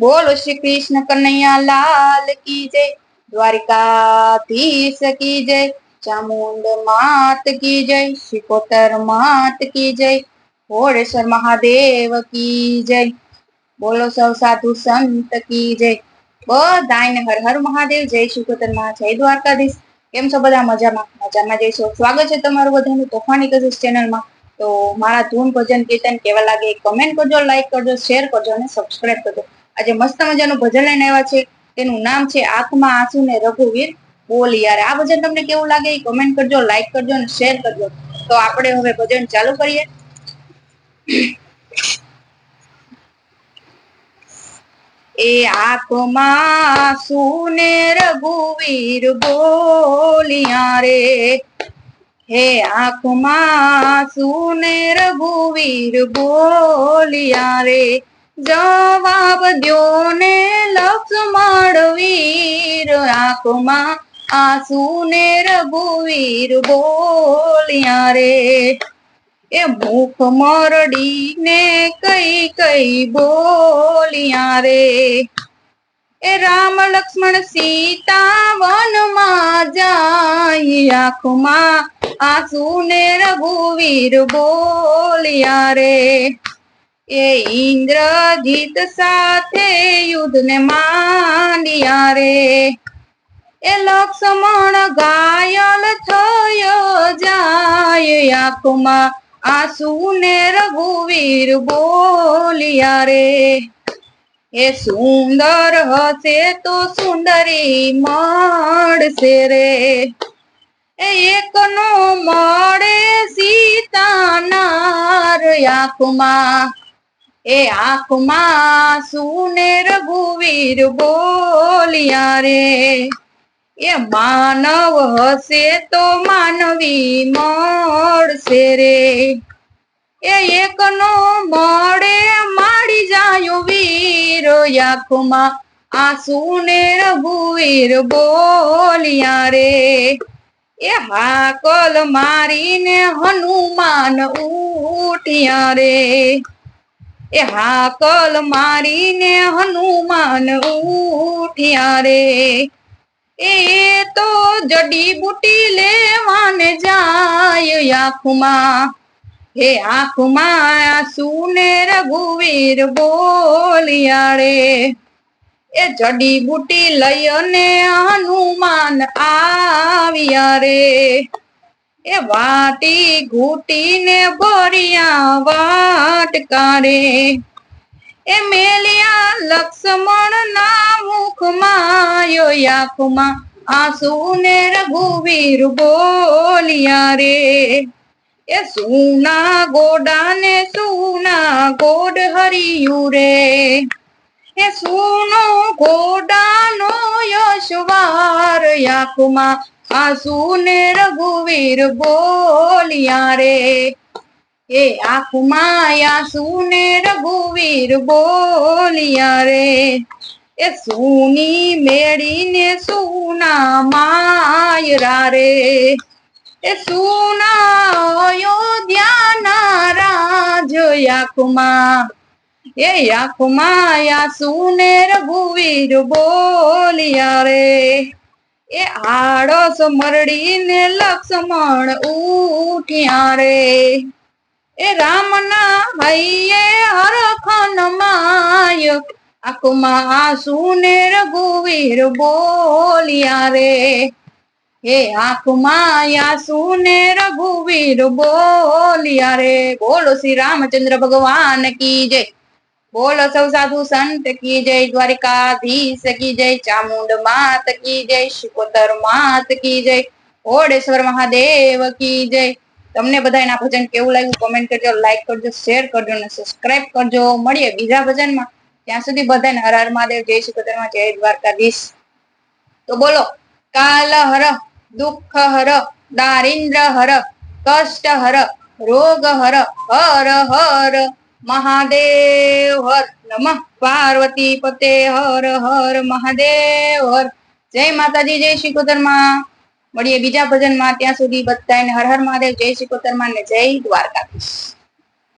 बोलो श्री कृष्ण कन्हैया लाल की जय। द्वारिकाधीश की जय। चामुंड मात की जय। शिकोतर मात की जय। घोड़ेश्वर महादेव की जय। बोलो सब साधु संत की जय। बधाने हर हर महादेव। जय शिकोतर માં જય દ્વારકાધીશ। કેમ છો બધા? મજામાં મજામાં જઈશો। સ્વાગત છે તમારું બધાનું તોફાની કઝિસ ચેનલમાં। તો મારા ધૂન ભજન કીર્તન કેવા લાગે કમેન્ટ કરજો, લાઈક કરજો, શેર કરજો અને સબસ્ક્રાઇબ કરજો। આજે મસ્ત મજાનું ભજન લઈને આવ્યા છે, તેનું નામ છે આંખમાં આંસુ ને રઘુવીર બોલિયારે। આ ભજન તમને કેવું લાગે એ કમેન્ટ કરજો, લાઈક કરજો અને શેર કરજો। તો આપણે હવે ભજન ચાલુ કરીએ। એ આંખમાં આંસુ ને રઘુવીર બોલિયા રે। હે આંખમાં આંસુ ને રઘુવીર બોલિયા રે। જવાબ દ્યો ને લક્ષ્મણ વીર। આંખમાં આંસુ ને રઘુવીર બોલિયા રે। એ મુખ મરડીને કઈ કઈ બોલિયા રે। એ રામ લક્ષ્મણ સીતા વનમાં જાય। આંખમાં આંસુ ને રઘુવીર બોલિયા રે। એ ઇન્દ્રજીત સાથે યુદ્ધ ને માંડ્યા રે। એ લક્ષ્મણ ઘાયલ થયો જાય। આંખમાં આંસુ ને રઘુવીર બોલિયા રે। એ સુંદર હશે તો સુંદરી મળશે રે। એ એકનો મળે સીતા નાર। આંખમાં એ આંખમાં આંસુ ને રઘુવીર બોલિયા રે। એ માનવ હશે તો માનવી મળશે રે। એ એકનો મળે માડી જાય વીર। આંખમાં આંસુ ને રઘુવીર બોલિયા રે। એ હાકલ મારીને હનુમાન ઉઠ્યા રે। એ હાકલ મારીને હનુમાન ઉઠ્યા રે। એ તો જડી બુટી લેવાને જાય। આંખમાં હે આંખમાં આંસુ ને રઘુવીર બોલિયા રે। એ જડી બુટી લઈને હનુમાન આવ્યા રે। એ વાટી ઘૂટીને ભર્યા વાટકા રે। એ મેલિયા લક્ષ્મણ ના મુખમાં। આંખમાં આંસુ ને રઘુવીર બોલિયા રે। એ સુના ગોડા ને સુના ગોડ હરિયું રે। એ સુનો ગોડાનો યશવાર। આંખમાં આંસુ ને રઘુવીર બોલિયા રે। એ આંખમાં આંસુ ને રઘુવીર બોલિયા રે। એ સુની મેળીને સુના માયરા રે। એ સુના અયોધ્યાના રાજ। આંખમાં એ આંખમાં આંસુ ને રઘુવીર બોલિયા રે। એ આળસ મરડીને લક્ષ્મણ ઉઠ્યા રે। એ રામના હૈયે હરખન માય। આંખમાં આંસુ ને રઘુવીર બોલિયા રે। હે આંખમાં આંસુ ને રઘુવીર બોલિયા રે। બોલો શ્રી રામચંદ્ર ભગવાન કી જય। બોલો સૌ સાધુ સંત કી જય। દ્વારિકાધીશ કી જય। ચામુંડ માત કી જય। શિકોતર માત કી જય। ઘોડેશ્વર મહાદેવ કી જય। તમને બધા એના ભજન કેવું લાગ્યું કોમેન્ટ કરજો, લાઈક કરજો, શેર કરજો અને સબસ્ક્રાઇબ કરજો। મળીએ બીજા ભજનમાં। ત્યાં સુધી બધાને હર હર મહાદેવ। જય શિકોતર માં, જય દ્વારકાધીશ। તો બોલો કાલ હર, દુઃખ હર, દારિદ્ર હર, કષ્ટ હર, રોગ હર, હર હર મહાદેવ હર। નમઃ પાર્વતી પતે હર હર મહાદેવ હર। જય માતાજી, જય શિકોતર માં। મળીએ બીજા ભજનમાં। ત્યાં સુધી બધાને હર હર મહાદેવ। જય શિકોતર માં ને જય દ્વારકાધીશ।